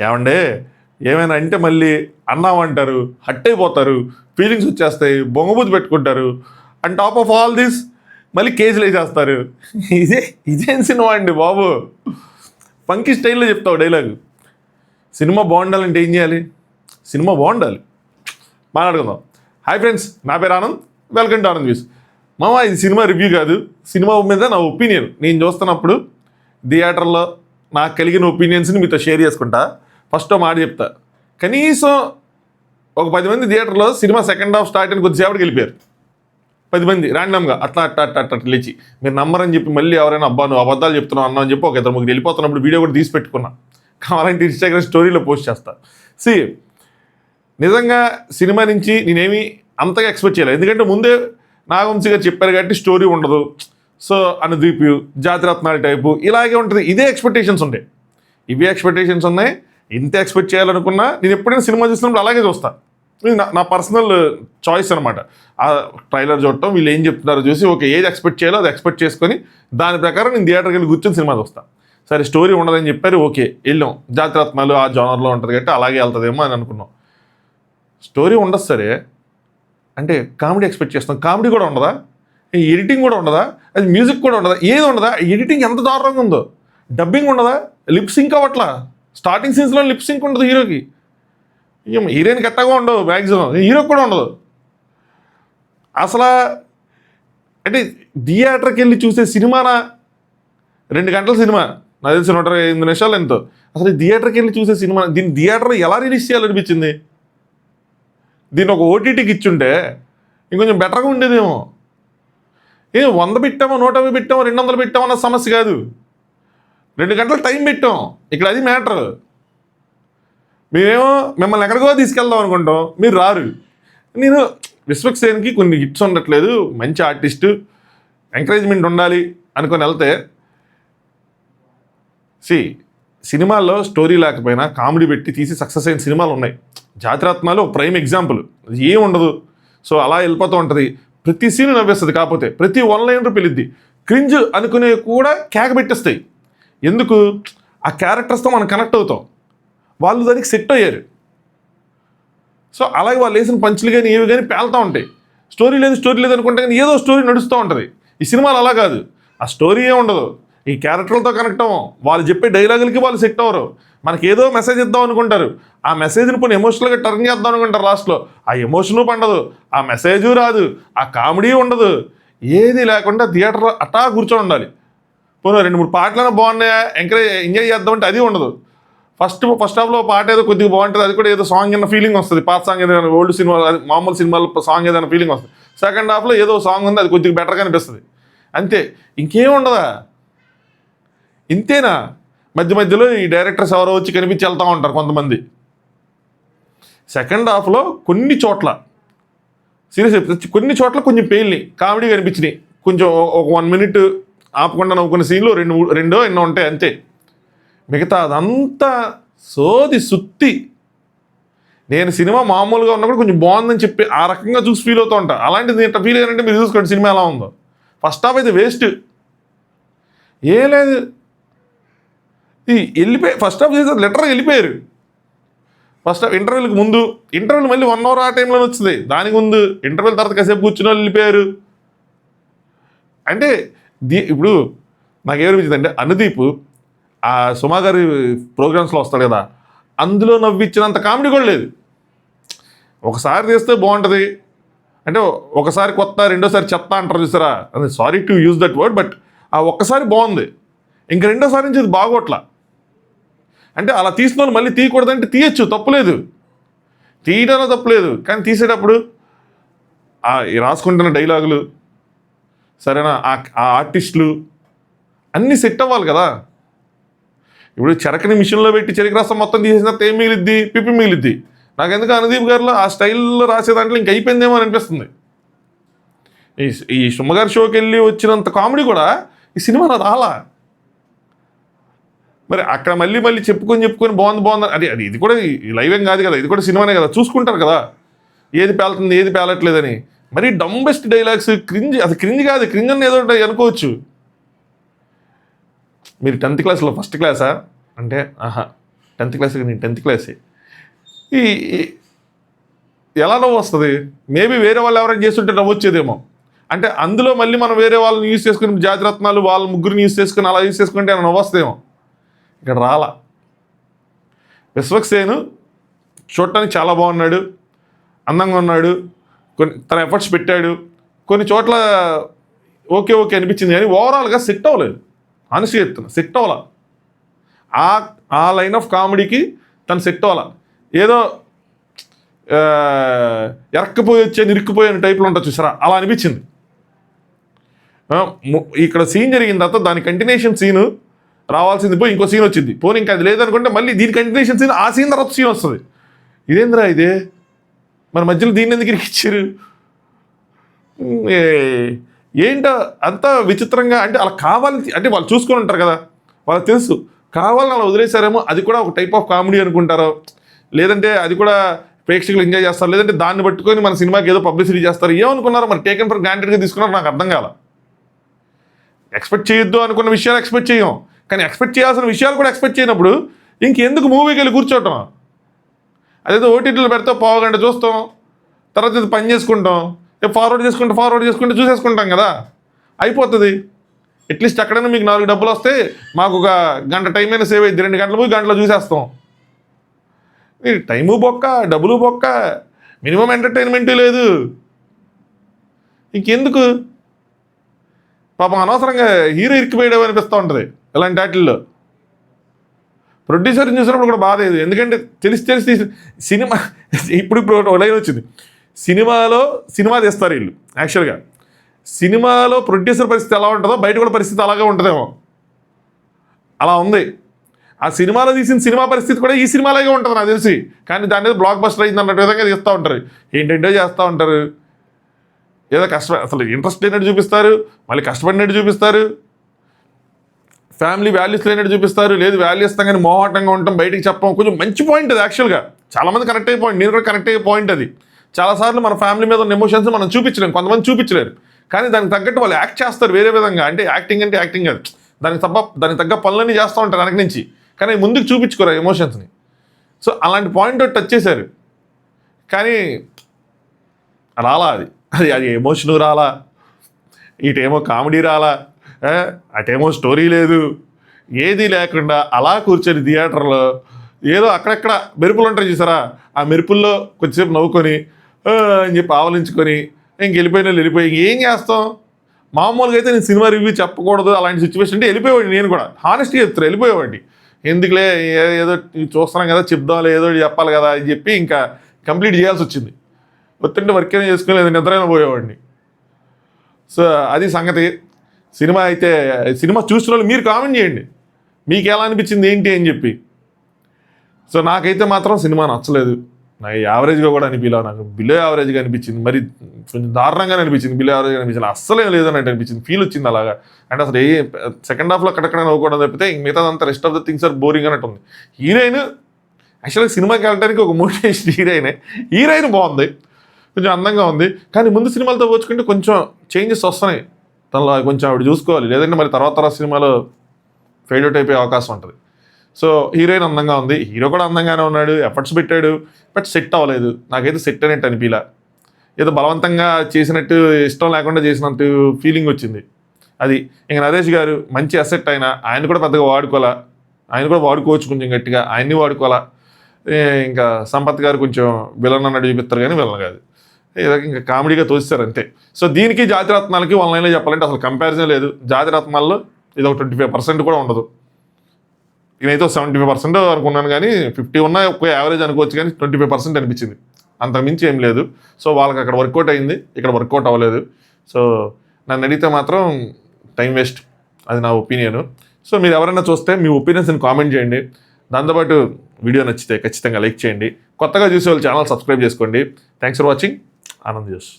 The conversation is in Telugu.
ఏమండే ఏమైనా అంటే మళ్ళీ అన్నామంటారు, హట్ అయిపోతారు, ఫీలింగ్స్ వచ్చేస్తాయి, బొంగబుద్ధి పెట్టుకుంటారు. And top of all this మళ్ళీ కేసులు వేసేస్తారు. ఇదేం సినిమా అండి బాబు? ఫంకీ స్టైల్లో చెప్తావు డైలాగు. సినిమా బాగుండాలంటే ఏం చేయాలి? సినిమా బాగుండాలి. మాట్లాడుకుందాం. హాయ్ ఫ్రెండ్స్, నా పేరు Anand. Welcome to Anand views. మామ, ఇది సినిమా రివ్యూ కాదు, సినిమా మీద నా ఒపీనియన్. నేను చూస్తున్నప్పుడు థియేటర్లో నాకు కలిగిన ఒపీనియన్స్ని మీతో షేర్ చేసుకుంటా. ఫస్ట్ మాట చెప్తా, కనీసం ఒక 10 మంది థియేటర్లో సినిమా సెకండ్ హాఫ్ స్టార్ట్ అని కొద్దిసేపటికి వెళ్ళిపోయారు. 10 మంది ర్యాండమ్గా అట్లా లేచి. మీరు నమ్మరని చెప్పి మళ్ళీ ఎవరైనా అబ్బా నువ్వు అబద్ధాలు చెప్తున్నావు అన్నా అని చెప్పి ఒక 2-3 వెళ్ళిపోతున్నప్పుడు వీడియో కూడా తీసి పెట్టుకున్నా. కావాలంటే ఇన్స్టాగ్రామ్ స్టోరీలో పోస్ట్ చేస్తా. నిజంగా సినిమా నుంచి నేనేమి అంతగా ఎక్స్పెక్ట్ చేయలేదు. ఎందుకంటే ముందే నాగవంశీ గారు చెప్పారు కాబట్టి స్టోరీ ఉండదు. సో అనుదీప్, జాతిరత్నాలు టైపు ఇలాగే ఉంటుంది. ఇదే ఎక్స్పెక్టేషన్స్ ఉంటాయి. ఇవే ఎక్స్పెక్టేషన్స్ ఉన్నాయి. ఇంత ఎక్స్పెక్ట్ చేయాలనుకున్నా నేను ఎప్పుడైనా సినిమా చూసినప్పుడు అలాగే చూస్తాను. నా పర్సనల్ చాయిస్ అనమాట. ఆ ట్రైలర్ చూడటం, వీళ్ళు ఏం చెప్తున్నారో చూసి ఓకే ఏది ఎక్స్పెక్ట్ చేయాలో అది ఎక్స్పెక్ట్ చేసుకొని దాని ప్రకారం నేను థియేటర్కి వెళ్ళి కూర్చొని సినిమా చూస్తాను. సరే స్టోరీ ఉండదని చెప్పారు, ఓకే వెళ్ళాం. జాతిరత్నాలు ఆ జోనర్లో ఉంటుంది కాబట్టి అలాగే వెళ్తుందేమో అని అనుకున్నాం. స్టోరీ ఉండదు సరే, అంటే కామెడీ ఎక్స్పెక్ట్ చేస్తాం. కామెడీ కూడా ఉండదా? ఎడిటింగ్ కూడా ఉండదా? అది మ్యూజిక్ కూడా ఉండదా? ఏది ఉండదా? ఎడిటింగ్ ఎంత దారుణంగా ఉందో. డబ్బింగ్ ఉండదా? లిప్ సింక్ అవ్వట్లా. స్టార్టింగ్ సీన్స్లో లిప్ సింక్ ఉండదు హీరోకి. హీరోయిన్కి ఎట్టగా ఉండవు, మ్యాక్సిమం హీరోకి కూడా ఉండదు. అసలు అంటే థియేటర్కి వెళ్ళి చూసే సినిమానా? 2 గంటల సినిమా, నాకు తెలిసి 125 నిమిషాలు ఎంతో. అసలు థియేటర్కి వెళ్ళి చూసే సినిమా, దీన్ని థియేటర్లో ఎలా రిలీజ్ చేయాలనిపించింది? దీన్ని ఒక ఓటీటీకి ఇచ్చుంటే ఇంకొంచెం బెటర్గా ఉండేదేమో. 100 పెట్టామో, 150 పెట్టామో, 200 పెట్టామో అన్న సమస్య కాదు. 2 గంటల టైం పెట్టాం, ఇక్కడ అది మ్యాటర్. మేమేమో మిమ్మల్ని ఎక్కడికో తీసుకెళ్దాం అనుకుంటాం, మీరు రారు. నేను విశ్వక్సేన్కి కొన్ని హిట్స్ ఉండట్లేదు, మంచి ఆర్టిస్టు, ఎంకరేజ్మెంట్ ఉండాలి అనుకొని వెళ్తే సినిమాల్లో స్టోరీ లేకపోయినా కామెడీ పెట్టి తీసి సక్సెస్ అయిన సినిమాలు ఉన్నాయి. జాతిరత్నాలు ఒక ప్రైమ్ ఎగ్జాంపుల్. ఏం ఉండదు, సో అలా వెళ్ళిపోతూ ఉంటుంది. ప్రతి సీన్ నవ్వేస్తుంది, కాకపోతే ప్రతి లైనర్ పెళ్ళిద్ది. క్రింజ్ అనుకునే కూడా కేక పెట్టేస్తాయి. ఎందుకు? ఆ క్యారెక్టర్స్తో మనం కనెక్ట్ అవుతాం. వాళ్ళు దానికి సెట్ అయ్యారు. సో అలాగే వాళ్ళు వేసిన పంచులు కానీ ఏవి కానీ పేలుతూ ఉంటాయి. స్టోరీ లేదు అనుకుంటే కానీ ఏదో స్టోరీ నడుస్తూ ఉంటుంది. ఈ సినిమాలు అలా కాదు, ఆ స్టోరీ ఏ ఉండదు. ఈ క్యారెక్టర్లతో కనెక్ట్ అవ్వం, వాళ్ళు చెప్పే డైలాగులకి వాళ్ళు సెట్ అవ్వరు. మనకి ఏదో మెసేజ్ ఇద్దాం అనుకుంటారు, ఆ మెసేజ్ని పోనీ ఎమోషనల్గా టర్న్ చేద్దాం అనుకుంటారు. లాస్ట్లో ఆ ఎమోషను పండదు, ఆ మెసేజు రాదు, ఆ కామెడీ ఉండదు, ఏది లేకుండా థియేటర్ అట్టా కూర్చొని ఉండాలి. పోనీ 2-3 పాటలైనా బాగున్నాయా, ఎంజాయ్ చేద్దామంటే అది ఉండదు. ఫస్ట్ హాఫ్లో పాట ఏదో కొద్దిగా బాగుంటుంది, అది కూడా ఏదో సాంగ్ అన్న ఫీలింగ్ వస్తుంది. పాత సాంగ్ ఏదైనా, ఓల్డ్ సినిమా, మామూలు సినిమాలో సాంగ్ ఏదైనా ఫీలింగ్ వస్తుంది. సెకండ్ హాఫ్లో ఏదో సాంగ్ ఉంది, అది కొద్దిగా బెటర్గా అనిపిస్తుంది. అంతే, ఇంకేం ఉండదా? ఇంతేనా? మధ్యలో ఈ డైరెక్టర్స్ ఎవరో వచ్చి కనిపించి వెళ్తూ ఉంటారు కొంతమంది. సెకండ్ హాఫ్లో కొన్ని చోట్ల సీరియస్, కొన్ని చోట్ల కొంచెం పెయిల్ని కామెడీ కనిపించినాయి. కొంచెం ఒక 1 మినిట్ ఆపకుండా నవ్వుకున్న సీన్లు రెండో ఎన్నో ఉంటాయి అంతే. మిగతా అదంతా సోది సుత్తి. నేను సినిమా మామూలుగా ఉన్నప్పుడు కొంచెం బాగుందని చెప్పి ఆ రకంగా చూసి ఫీల్ అవుతూ ఉంటా. అలాంటిది ఇంత ఫీల్ అయ్యారంటే మీరు చూసుకోండి సినిమా ఎలా ఉందో. ఫస్ట్ హాఫ్ అయితే వేస్ట్, ఏం లేదు. ఫస్ట్ హాఫ్ చేసి లెటర్గా వెళ్ళిపోయారు. ఫస్ట్ హాఫ్ ఇంటర్వెల్కి ముందు, ఇంటర్వెల్ మళ్ళీ 1 అవర్ ఆ టైంలోనే వచ్చింది. దానికి ముందు ఇంటర్వెల్ తర్వాత కాసేపు కూర్చుని వాళ్ళు వెళ్ళిపోయారు. అంటే ఇప్పుడు నాకేమనిపించింది అంటే, అనుదీప్ ఆ సుమా గారి ప్రోగ్రామ్స్లో వస్తాడు కదా, అందులో నవ్వించినంత కామెడీ కూడా లేదు. ఒకసారి చేస్తే బాగుంటుంది అంటే, ఒకసారి కొత్త, రెండోసారి చెత్త అంటారు చూసారా, అది sorry to use that word, but ఆ ఒక్కసారి బాగుంది, ఇంక రెండోసారి నుంచి అది బాగోట్లా. అంటే అలా తీసిన వాళ్ళు మళ్ళీ తీయకూడదంటే తీయచ్చు, తప్పులేదు, తీయడంలో తప్పులేదు. కానీ తీసేటప్పుడు రాసుకుంటున్న డైలాగులు సరేనా, ఆ ఆర్టిస్టులు అన్నీ సెట్ అవ్వాలి కదా. ఇప్పుడు చెరకని మిషన్లో పెట్టి చెరక రసం మొత్తం తీసేసిన ఏం మిగిలిద్ది? పిప్పి మిగిలిద్ది. నాకెందుకు అనుదీప్ గారిలో ఆ స్టైల్లో రాసే దాంట్లో ఇంక అయిపోయిందేమో అని అనిపిస్తుంది. ఈ సుమ్మగారి షోకి వెళ్ళి వచ్చినంత కామెడీ కూడా ఈ సినిమాలో రాలా. మరి అక్కడ మళ్ళీ చెప్పుకొని బాగుంది అది ఇది కూడా లైవ్ ఏం కాదు కదా, ఇది కూడా సినిమానే కదా, చూసుకుంటారు కదా ఏది పేలుతుంది ఏది పేలట్లేదని. మరి డంబెస్ట్ డైలాగ్స్, క్రింజ్, అది క్రింజ్ కాదు, క్రింజ్ అని ఏదో అనుకోవచ్చు. మీరు 10th క్లాస్లో ఫస్ట్ క్లాసా అంటే నేను 10th క్లాసే. ఈ ఎలా నవ్వు వస్తుంది? మేబీ వేరే వాళ్ళు ఎవరైనా చేస్తుంటే నవ్వు వచ్చేదేమో. అంటే అందులో మళ్ళీ మనం వేరే వాళ్ళని యూజ్ చేసుకుని జాతిరత్నాలు వాళ్ళ ముగ్గురిని యూజ్ చేసుకుని అలా యూజ్ చేసుకుంటే ఏమైనా నవ్వు వస్తుందేమో. ఇక్కడ రాలా. విశ్వక్సేన్ చూడటానికి చాలా బాగున్నాడు, అందంగా ఉన్నాడు, తన ఎఫర్ట్స్ పెట్టాడు, కొన్ని చోట్ల ఓకే అనిపించింది, కానీ ఓవరాల్గా సెట్ అవ్వలేదు. ఆనెస్ట్గా చెప్తున్నా, సెట్ అవ్వాల. ఆ లైన్ ఆఫ్ కామెడీకి తను సెట్ అవ్వాల. ఏదో ఎరక్కపోయి వచ్చే నిరుక్కుపోయే టైప్లో ఉంటుంది చూసారా, అలా అనిపించింది. ఇక్కడ సీన్ జరిగిన తర్వాత దాని కంటిన్యూషన్ సీను రావాల్సింది పోయి ఇంకో సీన్ వచ్చింది. పోనీ ఇంకా అది లేదనుకుంటే మళ్ళీ దీని కంటిన్యూషన్ సీన్, ఆ సీన్ తర్వాత సీన్ వస్తుంది. ఇదేంద్రా ఇదే, మన మధ్యలో దీన్ని ఎందుకు ఇచ్చారు? ఏంటో అంత విచిత్రంగా. అంటే అలా కావాలని, అంటే వాళ్ళు చూసుకొని ఉంటారు కదా, వాళ్ళకి తెలుసు కావాలని అలా వదిలేశారేమో. అది కూడా ఒక టైప్ ఆఫ్ కామెడీ అనుకుంటారో, లేదంటే అది కూడా ప్రేక్షకులు ఎంజాయ్ చేస్తారు, లేదంటే దాన్ని పట్టుకొని మన సినిమాకి ఏదో పబ్లిసిటీ చేస్తారు, ఏమనుకున్నారో మరి. టేకెన్ ఫర్ గ్రాంటెడ్గా తీసుకున్నారో నాకు అర్థం కాల. ఎక్స్పెక్ట్ చేయొద్దు అనుకున్న విషయాలు ఎక్స్పెక్ట్ చేయం, కానీ ఎక్స్పెక్ట్ చేయాల్సిన విషయాలు కూడా ఎక్స్పెక్ట్ చేయనప్పుడు ఇంకెందుకు మూవీకి వెళ్ళి కూర్చోవటం? అదేదో ఓటీటీలో పెడితే పావుగంట చూస్తాం, తర్వాత ఇది పని చేసుకుంటాం, ఫార్వర్డ్ చేసుకుంటే చూసేసుకుంటాం కదా, అయిపోతుంది. అట్లీస్ట్ అక్కడైనా మీకు 4 డబ్బులు వస్తే మాకు ఒక గంట టైం అయినా సేవ్ అయ్యింది. 2 గంటల పోయి గంటలో చూసేస్తాం. టైము బొక్క, డబ్బులు బొక్క, మినిమం ఎంటర్టైన్మెంట్ లేదు. ఇంకెందుకు పాపం అనవసరంగా హీరో ఇరికిపోయడం అనిపిస్తూ ఉంటుంది ఇలాంటి వాటిల్లో. ప్రొడ్యూసర్ని చూసినప్పుడు కూడా బాధ లేదు, ఎందుకంటే తెలిసి సినిమా ఇప్పుడు లైన్ వచ్చింది. సినిమా తీస్తారు వీళ్ళు. యాక్చువల్గా సినిమాలో ప్రొడ్యూసర్ పరిస్థితి ఎలా ఉంటుందో బయట కూడా పరిస్థితి అలాగే ఉంటుందేమో, అలా ఉంది. ఆ సినిమాలో తీసిన సినిమా పరిస్థితి కూడా ఈ సినిమాలాగే ఉంటుంది నాకు తెలిసి. కానీ దాని మీద బ్లాక్ బస్టర్ అయింది అన్నట్టు విధంగా తీస్తూ ఉంటారు, ఏంటంటే చేస్తూ ఉంటారు. ఏదో అసలు ఇంట్రెస్ట్ లేనట్టు చూపిస్తారు, మళ్ళీ కష్టపడినట్టు చూపిస్తారు, ఫ్యామిలీ వాల్యూస్ లేనట్టు చూపిస్తారు. లేదు వాల్యూ ఇస్తాం కానీ మోహటంగా ఉంటాం, బయటికి చెప్పం. కొంచెం మంచి పాయింట్ అది యాక్చువల్గా, చాలామంది కనెక్ట్ అయ్యే పాయింట్, నేను కూడా కనెక్ట్ అయ్యే పాయింట్ అది. చాలాసార్లు మన ఫ్యామిలీ మీద ఉన్న ఎమోషన్స్ మనం చూపించలేము, కొంతమంది చూపించలేరు, కానీ దానికి తగ్గట్టు వాళ్ళు యాక్ట్ చేస్తారు వేరే విధంగా. అంటే యాక్టింగ్ కాదు, దానికి తగ్గ పనులన్నీ చేస్తూ ఉంటారు వెనక నుంచి, కానీ ముందుకు చూపించుకోరు ఎమోషన్స్ని. సో అలాంటి పాయింట్ టచ్ చేశారు, కానీ రాలా అది ఎమోషన్ రాలా, ఇటేమో కామెడీ రాలా, అటేమో స్టోరీ లేదు, ఏది లేకుండా అలా కూర్చొని థియేటర్లో ఏదో అక్కడక్కడ మెరుపులు ఉంటాయి చూసారా, ఆ మెరుపుల్లో కొద్దిసేపు నవ్వుకొని అని చెప్పి ఆవలించుకొని వెళ్ళిపోయి ఏం చేస్తాం. మామూలుగా అయితే నేను సినిమా రివ్యూ చెప్పకూడదు అలాంటి సిచ్యువేషన్ అంటే వెళ్ళిపోయేవాడిని, నేను కూడా హానెస్ట్గా చెప్తాను, వెళ్ళిపోయేవాడిని. ఎందుకులే ఏదో చూస్తున్నాం కదా, చెప్దాంలే, ఏదో చెప్పాలి కదా అని చెప్పి ఇంకా కంప్లీట్ చేయాల్సి వచ్చింది. ఒత్తిడి వర్క్ అయినా చేసుకుని లేదా నిద్రైనా పోయేవాడిని. సో అది సంగతి. సినిమా చూసిన వాళ్ళు మీరు కామెంట్ చేయండి, మీకు ఎలా అనిపించింది ఏంటి అని చెప్పి. సో నాకైతే మాత్రం సినిమా నచ్చలేదు, నాకు యావరేజ్గా కూడా అనిపించలే, నాకు బిలో యావరేజ్గా అనిపించింది, మరి కొంచెం దారుణంగానే అనిపించింది, బిలో యావరేజ్గా అనిపించింది, అస్సలేం లేదన్నట్టు అనిపించింది, ఫీల్ వచ్చింది అలాగా. అంటే అసలు సెకండ్ హాఫ్లో అక్కడక్కడ నవ్వుకోవడం తప్పితే మిగతాదంతా rest of the things are boring అన్నట్టు ఉంది. హీరోయిన్ యాక్చువల్గా సినిమాకి వెళ్ళడానికి ఒక మోటివేషన్ హీరోయిన్ బాగుంది, కొంచెం అందంగా ఉంది, కానీ ముందు సినిమాలతో పోల్చుకుంటే కొంచెం చేంజెస్ వస్తున్నాయి తనలో, కొంచెం ఆవిడ చూసుకోవాలి, లేదంటే మరి తర్వాత సినిమాలో ఫెయిల్ అవుట్ అయిపోయే అవకాశం ఉంటుంది. సో హీరోయిన్ అందంగా ఉంది, హీరో కూడా అందంగానే ఉన్నాడు, ఎఫర్ట్స్ పెట్టాడు, బట్ సెట్ అవ్వలేదు. నాకైతే సెట్ అయినట్టు అనిపించలే, ఏదో బలవంతంగా చేసినట్టు, ఇష్టం లేకుండా చేసినట్టు ఫీలింగ్ వచ్చింది. అది ఇంక నరేష్ గారు మంచి అసెట్ అయినా ఆయన కూడా పెద్దగా వాడుకోవాలా, ఆయన కూడా వాడుకోవచ్చు కొంచెం గట్టిగా, ఆయన్ని వాడుకోవాలా. ఇంకా సంపత్ గారు కొంచెం విలన్ అన్నట్టు చూపిస్తారు, కానీ విలన్ కాదు, ఇంకా కామెడీగా తోస్తారు అంతే. సో దీనికి జాతిరత్నాలకి ఆన్లైన్లో చెప్పాలంటే అసలు కంపారిజన్ లేదు. జాతిరత్నాల్లో ఇది ఒక 25% కూడా ఉండదు. నేనైతే 75% అనుకున్నాను, కానీ 50 ఉన్నా ఒక యావరేజ్ అనుకోవచ్చు, కానీ 25% అనిపించింది, అంతకుమించి ఏం లేదు. సో వాళ్ళకి అక్కడ వర్కౌట్ అయింది, ఇక్కడ వర్కౌట్ అవ్వలేదు. సో నన్ను అడిగితే మాత్రం టైం వేస్ట్, అది నా ఒపీనియను. సో మీరు ఎవరైనా చూస్తే మీ ఒపీనియన్స్ని కామెంట్ చేయండి. దాంతోపాటు వీడియో నచ్చితే ఖచ్చితంగా లైక్ చేయండి. కొత్తగా చూసే వాళ్ళు ఛానల్ సబ్స్క్రైబ్ చేసుకోండి. Thanks for watching. ఆనంద్ జోష్.